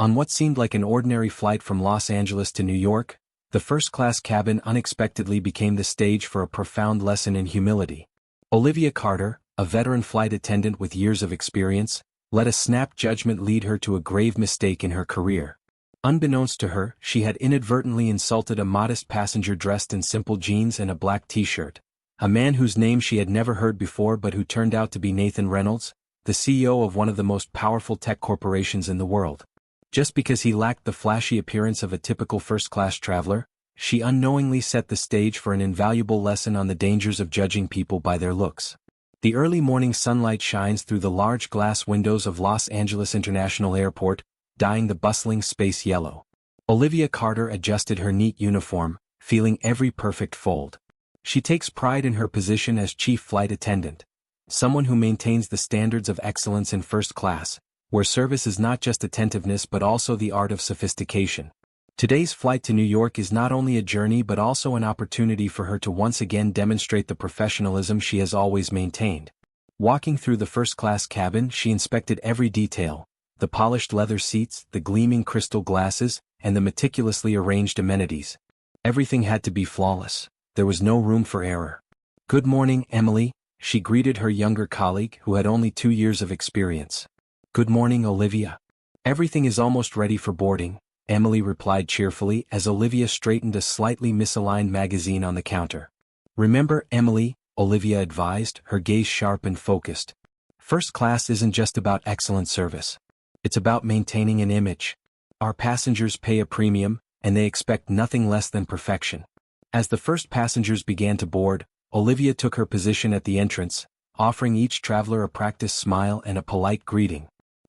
On what seemed like an ordinary flight from Los Angeles to New York, the first-class cabin unexpectedly became the stage for a profound lesson in humility. Olivia Carter, a veteran flight attendant with years of experience, let a snap judgment lead her to a grave mistake in her career. Unbeknownst to her, she had inadvertently insulted a modest passenger dressed in simple jeans and a black t-shirt, a man whose name she had never heard before but who turned out to be Nathan Reynolds, the CEO of one of the most powerful tech corporations in the world. Just because he lacked the flashy appearance of a typical first-class traveler, she unknowingly set the stage for an invaluable lesson on the dangers of judging people by their looks. The early morning sunlight shines through the large glass windows of Los Angeles International Airport, dyeing the bustling space yellow. Olivia Carter adjusted her neat uniform, feeling every perfect fold. She takes pride in her position as chief flight attendant, someone who maintains the standards of excellence in first class, where service is not just attentiveness but also the art of sophistication. Today's flight to New York is not only a journey but also an opportunity for her to once again demonstrate the professionalism she has always maintained. Walking through the first-class cabin, she inspected every detail: the polished leather seats, the gleaming crystal glasses, and the meticulously arranged amenities. Everything had to be flawless. There was no room for error. "Good morning, Emily," she greeted her younger colleague who had only 2 years of experience. "Good morning, Olivia. Everything is almost ready for boarding," Emily replied cheerfully as Olivia straightened a slightly misaligned magazine on the counter. "Remember, Emily," Olivia advised, her gaze sharp and focused. "First class isn't just about excellent service. It's about maintaining an image. Our passengers pay a premium, and they expect nothing less than perfection." As the first passengers began to board, Olivia took her position at the entrance, offering each traveler a practiced smile and a polite greeting.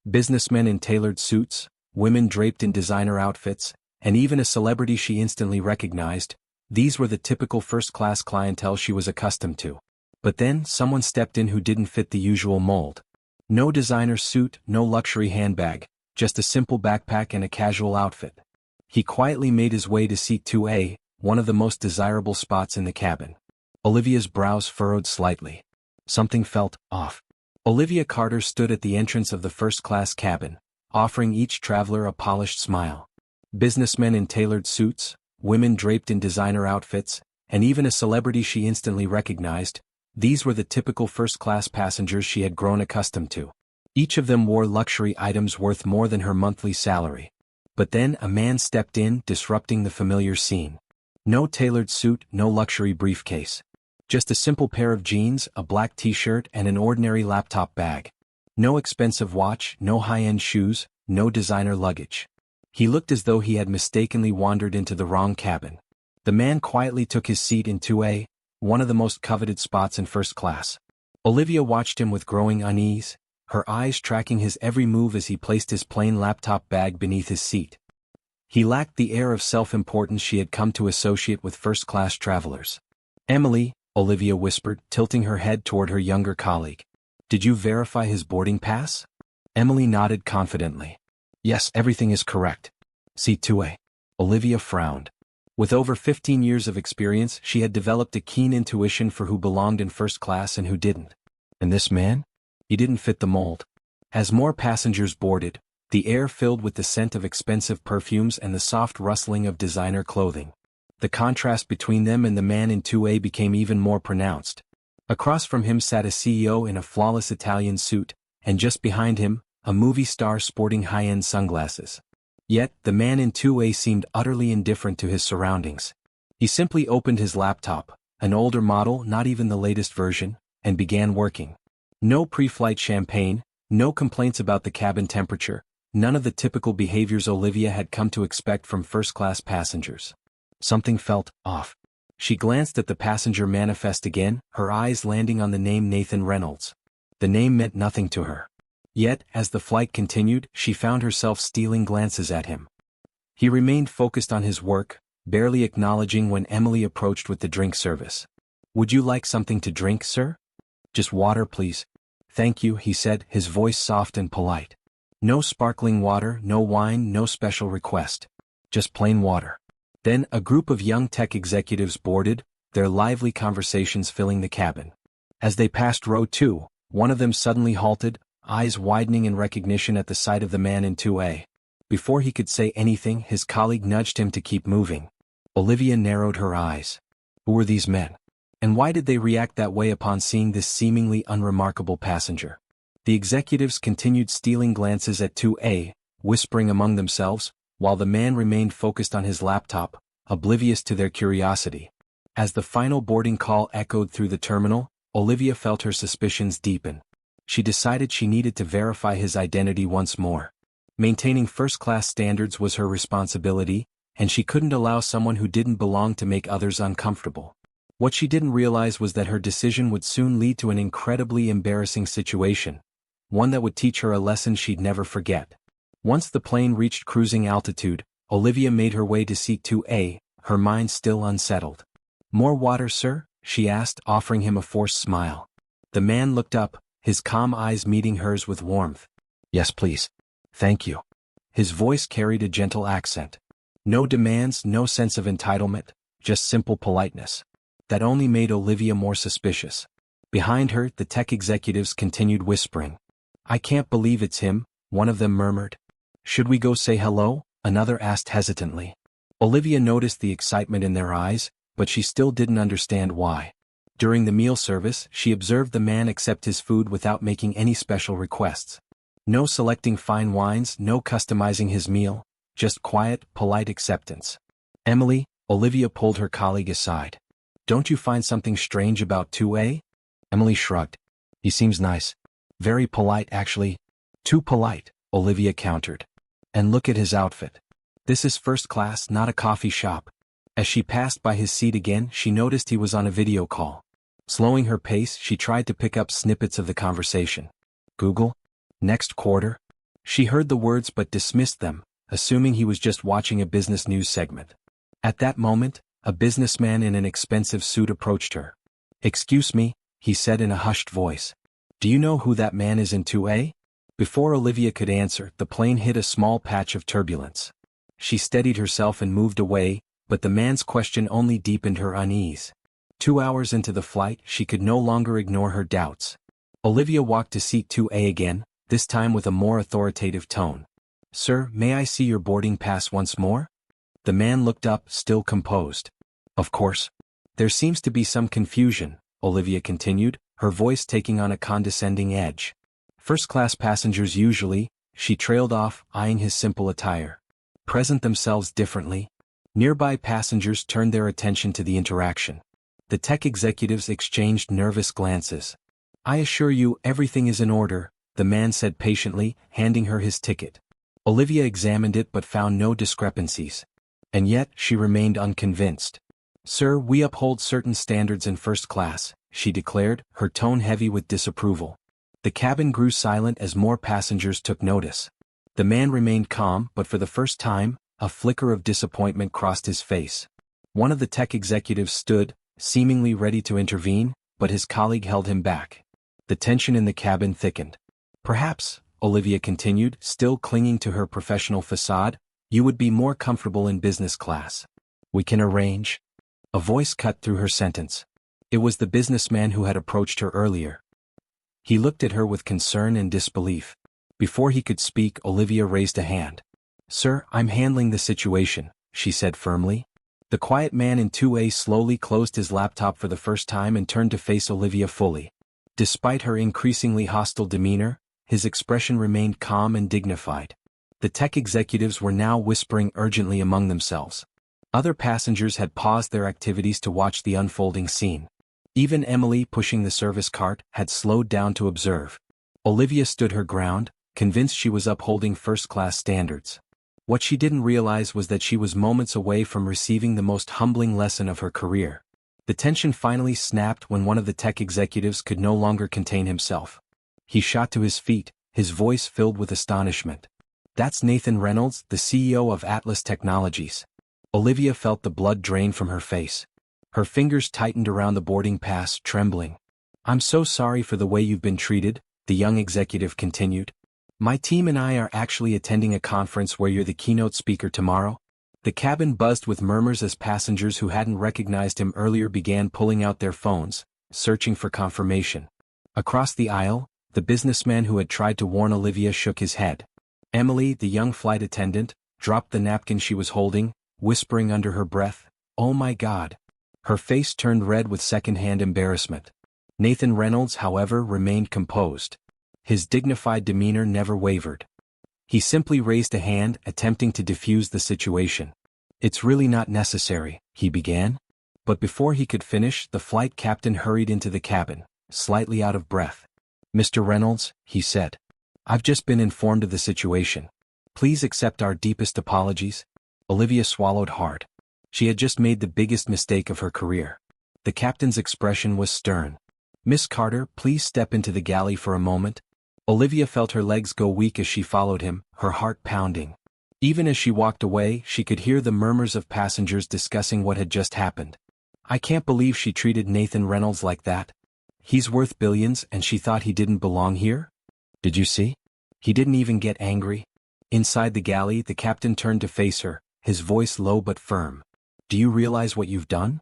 Businessmen in tailored suits, women draped in designer outfits, and even a celebrity she instantly recognized, these were the typical first-class clientele she was accustomed to. But then someone stepped in who didn't fit the usual mold. No designer suit, no luxury handbag, just a simple backpack and a casual outfit. He quietly made his way to seat 2A, one of the most desirable spots in the cabin. Olivia's brows furrowed slightly. Something felt off. Olivia Carter stood at the entrance of the first-class cabin, offering each traveler a polished smile. Businessmen in tailored suits, women draped in designer outfits, and even a celebrity she instantly recognized, these were the typical first-class passengers she had grown accustomed to. Each of them wore luxury items worth more than her monthly salary. But then a man stepped in, disrupting the familiar scene. No tailored suit, no luxury briefcase. Just a simple pair of jeans, a black t-shirt, and an ordinary laptop bag. No expensive watch, no high-end shoes, no designer luggage. He looked as though he had mistakenly wandered into the wrong cabin. The man quietly took his seat in 2A, one of the most coveted spots in first class. Olivia watched him with growing unease, her eyes tracking his every move as he placed his plain laptop bag beneath his seat. He lacked the air of self-importance she had come to associate with first-class travelers. "Emily," Olivia whispered, tilting her head toward her younger colleague. "Did you verify his boarding pass?" Emily nodded confidently. "Yes, everything is correct. Seat 2A. Olivia frowned. With over 15 years of experience, she had developed a keen intuition for who belonged in first class and who didn't. And this man? He didn't fit the mold. As more passengers boarded, the air filled with the scent of expensive perfumes and the soft rustling of designer clothing. The contrast between them and the man in 2A became even more pronounced. Across from him sat a CEO in a flawless Italian suit, and just behind him, a movie star sporting high-end sunglasses. Yet, the man in 2A seemed utterly indifferent to his surroundings. He simply opened his laptop, an older model, not even the latest version, and began working. No pre-flight champagne, no complaints about the cabin temperature, none of the typical behaviors Olivia had come to expect from first-class passengers. Something felt off. She glanced at the passenger manifest again, her eyes landing on the name Nathan Reynolds. The name meant nothing to her. Yet, as the flight continued, she found herself stealing glances at him. He remained focused on his work, barely acknowledging when Emily approached with the drink service. "Would you like something to drink, sir?" "Just water, please." "Thank you," he said, his voice soft and polite. "No sparkling water, no wine, no special request. Just plain water." Then a group of young tech executives boarded, their lively conversations filling the cabin. As they passed row 2, one of them suddenly halted, eyes widening in recognition at the sight of the man in 2A. Before he could say anything, his colleague nudged him to keep moving. Olivia narrowed her eyes. Who were these men? And why did they react that way upon seeing this seemingly unremarkable passenger? The executives continued stealing glances at 2A, whispering among themselves, while the man remained focused on his laptop, oblivious to their curiosity. As the final boarding call echoed through the terminal, Olivia felt her suspicions deepen. She decided she needed to verify his identity once more. Maintaining first-class standards was her responsibility, and she couldn't allow someone who didn't belong to make others uncomfortable. What she didn't realize was that her decision would soon lead to an incredibly embarrassing situation, one that would teach her a lesson she'd never forget. Once the plane reached cruising altitude, Olivia made her way to seat 2A, her mind still unsettled. "More water, sir?" she asked, offering him a forced smile. The man looked up, his calm eyes meeting hers with warmth. "Yes, please. Thank you." His voice carried a gentle accent. No demands, no sense of entitlement, just simple politeness. That only made Olivia more suspicious. Behind her, the tech executives continued whispering. "I can't believe it's him," one of them murmured. "Should we go say hello?" another asked hesitantly. Olivia noticed the excitement in their eyes, but she still didn't understand why. During the meal service, she observed the man accept his food without making any special requests. No selecting fine wines, no customizing his meal, just quiet, polite acceptance. "Emily," Olivia pulled her colleague aside. "Don't you find something strange about 2A? Emily shrugged. "He seems nice. Very polite, actually." "Too polite," Olivia countered. "And look at his outfit. This is first class, not a coffee shop." As she passed by his seat again, she noticed he was on a video call. Slowing her pace, she tried to pick up snippets of the conversation. "Google? Next quarter?" She heard the words but dismissed them, assuming he was just watching a business news segment. At that moment, a businessman in an expensive suit approached her. "Excuse me," he said in a hushed voice. "Do you know who that man is in 2A? Before Olivia could answer, the plane hit a small patch of turbulence. She steadied herself and moved away, but the man's question only deepened her unease. 2 hours into the flight, she could no longer ignore her doubts. Olivia walked to seat 2A again, this time with a more authoritative tone. "Sir, may I see your boarding pass once more?" The man looked up, still composed. "Of course." "There seems to be some confusion," Olivia continued, her voice taking on a condescending edge. "First-class passengers usually," she trailed off, eyeing his simple attire, "present themselves differently." Nearby passengers turned their attention to the interaction. The tech executives exchanged nervous glances. "I assure you everything is in order," the man said patiently, handing her his ticket. Olivia examined it but found no discrepancies. And yet, she remained unconvinced. "Sir, we uphold certain standards in first class," she declared, her tone heavy with disapproval. The cabin grew silent as more passengers took notice. The man remained calm, but for the first time, a flicker of disappointment crossed his face. One of the tech executives stood, seemingly ready to intervene, but his colleague held him back. The tension in the cabin thickened. "Perhaps," Olivia continued, still clinging to her professional facade, "you would be more comfortable in business class. We can arrange." A voice cut through her sentence. It was the businessman who had approached her earlier. He looked at her with concern and disbelief. Before he could speak, Olivia raised a hand. "Sir, I'm handling the situation," she said firmly. The quiet man in 2A slowly closed his laptop for the first time and turned to face Olivia fully. Despite her increasingly hostile demeanor, his expression remained calm and dignified. The tech executives were now whispering urgently among themselves. Other passengers had paused their activities to watch the unfolding scene. Even Emily, pushing the service cart, had slowed down to observe. Olivia stood her ground, convinced she was upholding first-class standards. What she didn't realize was that she was moments away from receiving the most humbling lesson of her career. The tension finally snapped when one of the tech executives could no longer contain himself. He shot to his feet, his voice filled with astonishment. "That's Nathan Reynolds, the CEO of Atlas Technologies." Olivia felt the blood drain from her face. Her fingers tightened around the boarding pass, trembling. "I'm so sorry for the way you've been treated," the young executive continued. "My team and I are actually attending a conference where you're the keynote speaker tomorrow." The cabin buzzed with murmurs as passengers who hadn't recognized him earlier began pulling out their phones, searching for confirmation. Across the aisle, the businessman who had tried to warn Olivia shook his head. Emily, the young flight attendant, dropped the napkin she was holding, whispering under her breath, "Oh my God." Her face turned red with second-hand embarrassment. Nathan Reynolds, however, remained composed. His dignified demeanor never wavered. He simply raised a hand, attempting to defuse the situation. "It's really not necessary," he began. But before he could finish, the flight captain hurried into the cabin, slightly out of breath. "Mr. Reynolds," he said, "I've just been informed of the situation. Please accept our deepest apologies." Olivia swallowed hard. She had just made the biggest mistake of her career. The captain's expression was stern. "Miss Carter, please step into the galley for a moment." Olivia felt her legs go weak as she followed him, her heart pounding. Even as she walked away, she could hear the murmurs of passengers discussing what had just happened. "I can't believe she treated Nathan Reynolds like that. He's worth billions and she thought he didn't belong here? Did you see? He didn't even get angry." Inside the galley, the captain turned to face her, his voice low but firm. "Do you realize what you've done?"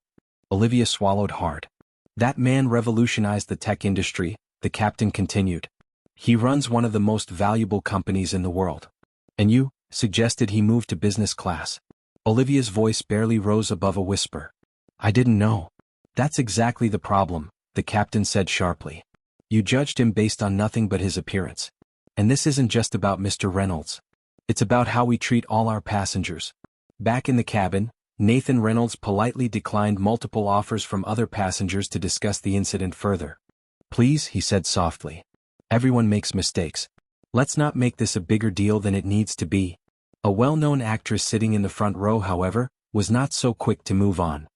Olivia swallowed hard. "That man revolutionized the tech industry," the captain continued. "He runs one of the most valuable companies in the world. And you suggested he move to business class." Olivia's voice barely rose above a whisper. "I didn't know." "That's exactly the problem," the captain said sharply. "You judged him based on nothing but his appearance. And this isn't just about Mr. Reynolds. It's about how we treat all our passengers." Back in the cabin, Nathan Reynolds politely declined multiple offers from other passengers to discuss the incident further. "Please," he said softly. "Everyone makes mistakes. Let's not make this a bigger deal than it needs to be." A well-known actress sitting in the front row, however, was not so quick to move on.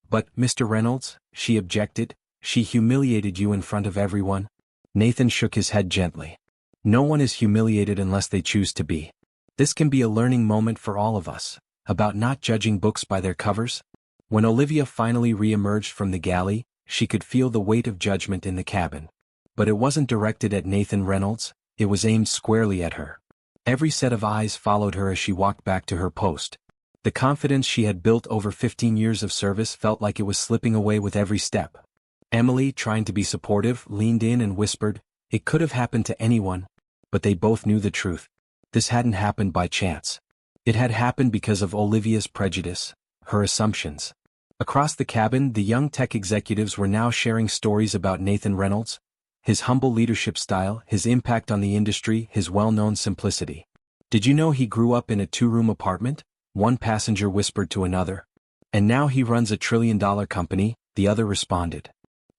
"But, Mr. Reynolds," she objected, "she humiliated you in front of everyone." Nathan shook his head gently. "No one is humiliated unless they choose to be. This can be a learning moment for all of us, about not judging books by their covers." When Olivia finally re-emerged from the galley, she could feel the weight of judgment in the cabin. But it wasn't directed at Nathan Reynolds, it was aimed squarely at her. Every set of eyes followed her as she walked back to her post. The confidence she had built over 15 years of service felt like it was slipping away with every step. Emily, trying to be supportive, leaned in and whispered, "It could have happened to anyone." But they both knew the truth. This hadn't happened by chance. It had happened because of Olivia's prejudice, her assumptions. Across the cabin, the young tech executives were now sharing stories about Nathan Reynolds, his humble leadership style, his impact on the industry, his well-known simplicity. "Did you know he grew up in a 2-room apartment?" one passenger whispered to another. "And now he runs a $1 trillion company," the other responded.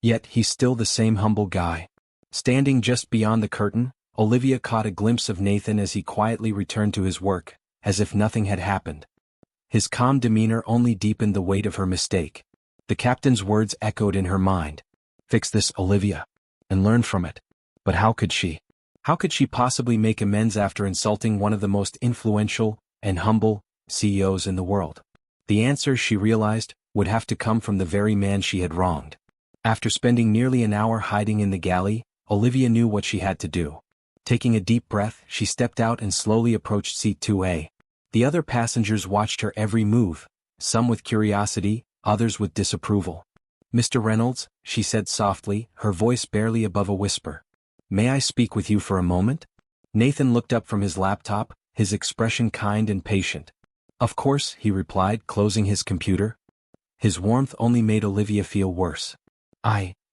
"Yet he's still the same humble guy." Standing just beyond the curtain, Olivia caught a glimpse of Nathan as he quietly returned to his work, as if nothing had happened. His calm demeanor only deepened the weight of her mistake. The captain's words echoed in her mind. "Fix this, Olivia, and learn from it." But how could she? How could she possibly make amends after insulting one of the most influential and humble CEOs in the world? The answer, she realized, would have to come from the very man she had wronged. After spending nearly an hour hiding in the galley, Olivia knew what she had to do. Taking a deep breath, she stepped out and slowly approached seat 2A. The other passengers watched her every move, some with curiosity, others with disapproval. "Mr. Reynolds," she said softly, her voice barely above a whisper. "May I speak with you for a moment?" Nathan looked up from his laptop, his expression kind and patient. "Of course," he replied, closing his computer. His warmth only made Olivia feel worse.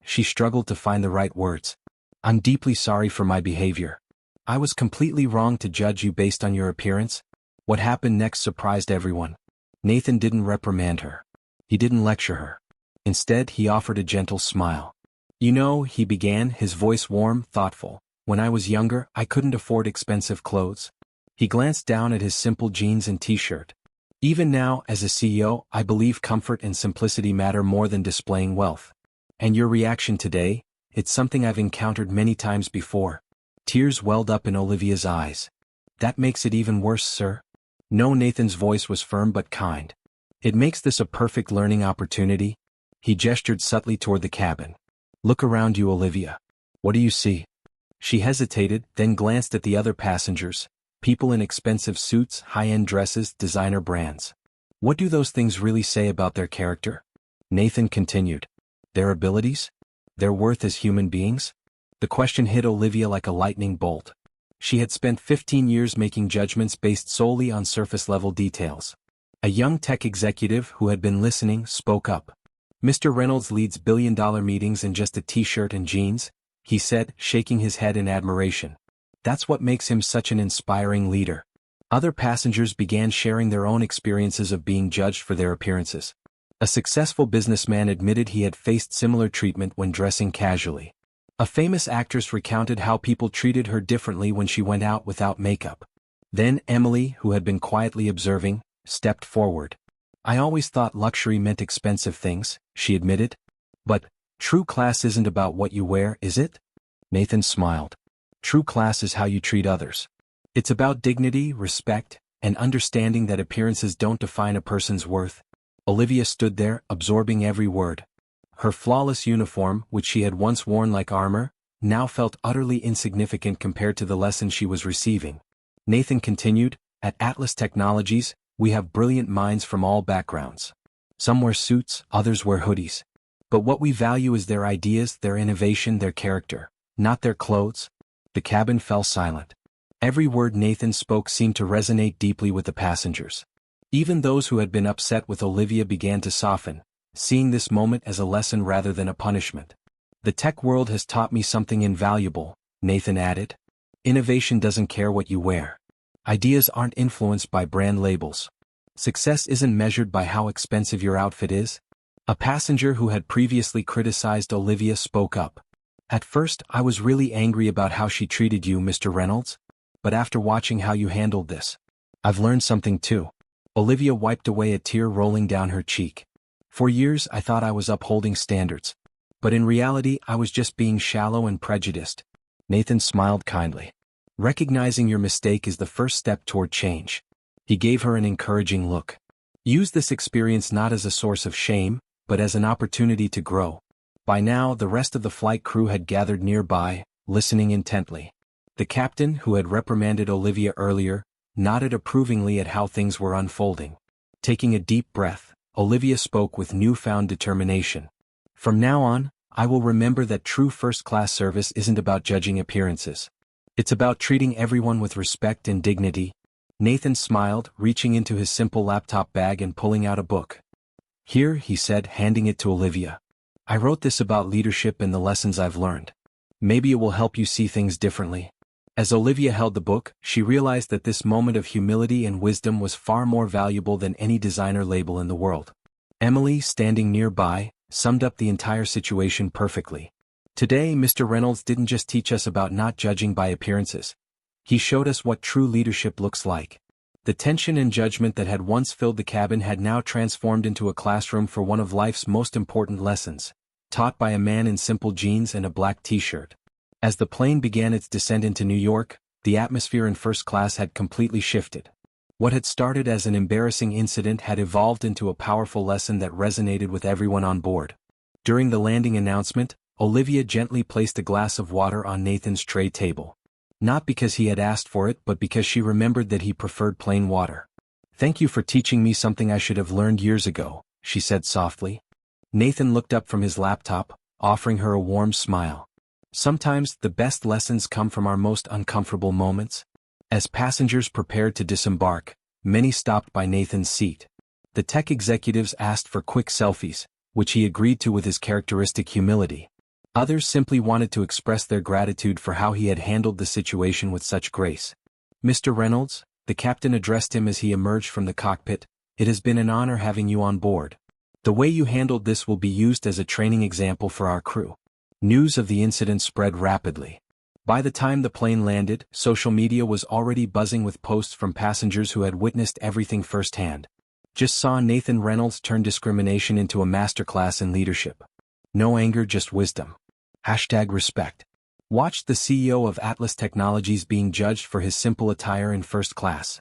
She struggled to find the right words. "I'm deeply sorry for my behavior. I was completely wrong to judge you based on your appearance." What happened next surprised everyone. Nathan didn't reprimand her. He didn't lecture her. Instead, he offered a gentle smile. "You know," he began, his voice warm, thoughtful, "when I was younger, I couldn't afford expensive clothes." He glanced down at his simple jeans and t-shirt. "Even now, as a CEO, I believe comfort and simplicity matter more than displaying wealth. And your reaction today, it's something I've encountered many times before." Tears welled up in Olivia's eyes. "That makes it even worse, sir." No, Nathan's voice was firm but kind. "It makes this a perfect learning opportunity." He gestured subtly toward the cabin. "Look around you, Olivia. What do you see?" She hesitated, then glanced at the other passengers, people in expensive suits, high-end dresses, designer brands. "What do those things really say about their character?" Nathan continued. "Their abilities? Their worth as human beings?" The question hit Olivia like a lightning bolt. She had spent 15 years making judgments based solely on surface-level details. A young tech executive who had been listening spoke up. "Mr. Reynolds leads billion-dollar meetings in just a t-shirt and jeans," he said, shaking his head in admiration. "That's what makes him such an inspiring leader." Other passengers began sharing their own experiences of being judged for their appearances. A successful businessman admitted he had faced similar treatment when dressing casually. A famous actress recounted how people treated her differently when she went out without makeup. Then Emily, who had been quietly observing, stepped forward. "I always thought luxury meant expensive things," she admitted. "But true class isn't about what you wear, is it?" Nathan smiled. "True class is how you treat others. It's about dignity, respect, and understanding that appearances don't define a person's worth." Olivia stood there, absorbing every word. Her flawless uniform, which she had once worn like armor, now felt utterly insignificant compared to the lesson she was receiving. Nathan continued, "At Atlas Technologies, we have brilliant minds from all backgrounds. Some wear suits, others wear hoodies. But what we value is their ideas, their innovation, their character, not their clothes." The cabin fell silent. Every word Nathan spoke seemed to resonate deeply with the passengers. Even those who had been upset with Olivia began to soften, seeing this moment as a lesson rather than a punishment. "The tech world has taught me something invaluable," Nathan added. "Innovation doesn't care what you wear. Ideas aren't influenced by brand labels. Success isn't measured by how expensive your outfit is." A passenger who had previously criticized Olivia spoke up. "At first, I was really angry about how she treated you, Mr. Reynolds. But after watching how you handled this, I've learned something too." Olivia wiped away a tear rolling down her cheek. "For years I thought I was upholding standards. But in reality I was just being shallow and prejudiced." Nathan smiled kindly. "Recognizing your mistake is the first step toward change." He gave her an encouraging look. "Use this experience not as a source of shame, but as an opportunity to grow." By now the rest of the flight crew had gathered nearby, listening intently. The captain, who had reprimanded Olivia earlier, nodded approvingly at how things were unfolding. Taking a deep breath, Olivia spoke with newfound determination. "From now on, I will remember that true first-class service isn't about judging appearances. It's about treating everyone with respect and dignity." Nathan smiled, reaching into his simple laptop bag and pulling out a book. "Here," he said, handing it to Olivia. "I wrote this about leadership and the lessons I've learned. Maybe it will help you see things differently." As Olivia held the book, she realized that this moment of humility and wisdom was far more valuable than any designer label in the world. Emily, standing nearby, summed up the entire situation perfectly. "Today, Mr. Reynolds didn't just teach us about not judging by appearances. He showed us what true leadership looks like." The tension and judgment that had once filled the cabin had now transformed into a classroom for one of life's most important lessons, taught by a man in simple jeans and a black t-shirt. As the plane began its descent into New York, the atmosphere in first class had completely shifted. What had started as an embarrassing incident had evolved into a powerful lesson that resonated with everyone on board. During the landing announcement, Olivia gently placed a glass of water on Nathan's tray table. Not because he had asked for it, but because she remembered that he preferred plain water. "Thank you for teaching me something I should have learned years ago," she said softly. Nathan looked up from his laptop, offering her a warm smile. Sometimes the best lessons come from our most uncomfortable moments. As passengers prepared to disembark, many stopped by Nathan's seat. The tech executives asked for quick selfies, which he agreed to with his characteristic humility. Others simply wanted to express their gratitude for how he had handled the situation with such grace. "Mr. Reynolds," the captain addressed him as he emerged from the cockpit, "it has been an honor having you on board. The way you handled this will be used as a training example for our crew." News of the incident spread rapidly. By the time the plane landed, social media was already buzzing with posts from passengers who had witnessed everything firsthand. "Just saw Nathan Reynolds turn discrimination into a masterclass in leadership. No anger, just wisdom. #respect. Watched the CEO of Atlas Technologies being judged for his simple attire in first class.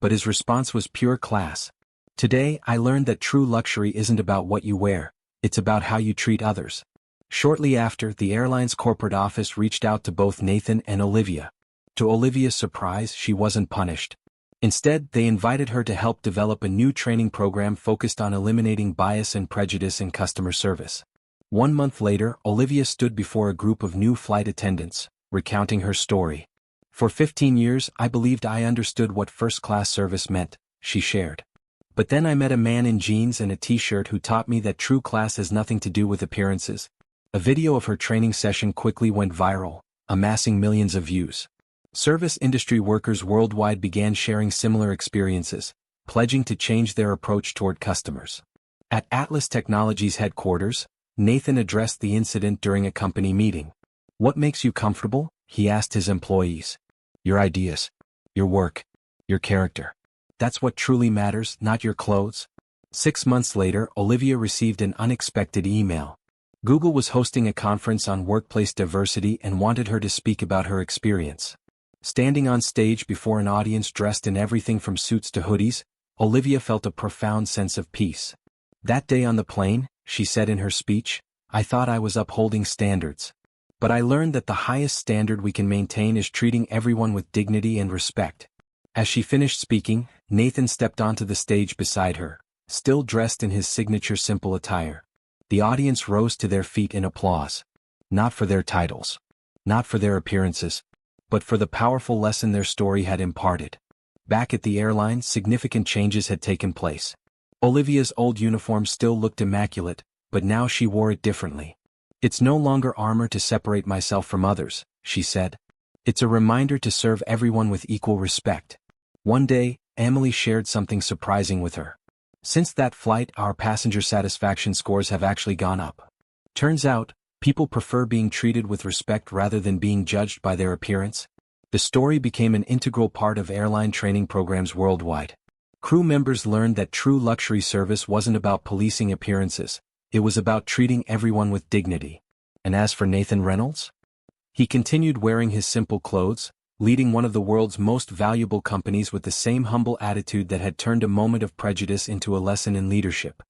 But his response was pure class. Today I learned that true luxury isn't about what you wear, it's about how you treat others." Shortly after, the airline's corporate office reached out to both Nathan and Olivia. To Olivia's surprise, she wasn't punished. Instead, they invited her to help develop a new training program focused on eliminating bias and prejudice in customer service. 1 month later, Olivia stood before a group of new flight attendants, recounting her story. For 15 years I believed I understood what first-class service meant, she shared. But then I met a man in jeans and a t-shirt who taught me that true class has nothing to do with appearances. A video of her training session quickly went viral, amassing millions of views. Service industry workers worldwide began sharing similar experiences, pledging to change their approach toward customers. At Atlas Technologies headquarters, Nathan addressed the incident during a company meeting. "What makes you comfortable?" he asked his employees. "Your ideas. Your work. Your character. That's what truly matters, not your clothes." 6 months later, Olivia received an unexpected email. Google was hosting a conference on workplace diversity and wanted her to speak about her experience. Standing on stage before an audience dressed in everything from suits to hoodies, Olivia felt a profound sense of peace. "That day on the plane," she said in her speech, "I thought I was upholding standards. But I learned that the highest standard we can maintain is treating everyone with dignity and respect." As she finished speaking, Nathan stepped onto the stage beside her, still dressed in his signature simple attire. The audience rose to their feet in applause. Not for their titles. Not for their appearances. But for the powerful lesson their story had imparted. Back at the airline, significant changes had taken place. Olivia's old uniform still looked immaculate, but now she wore it differently. "It's no longer armor to separate myself from others," she said. "It's a reminder to serve everyone with equal respect." One day, Emily shared something surprising with her. "Since that flight, our passenger satisfaction scores have actually gone up. Turns out, people prefer being treated with respect rather than being judged by their appearance." The story became an integral part of airline training programs worldwide. Crew members learned that true luxury service wasn't about policing appearances, it was about treating everyone with dignity. And as for Nathan Reynolds? He continued wearing his simple clothes, leading one of the world's most valuable companies with the same humble attitude that had turned a moment of prejudice into a lesson in leadership.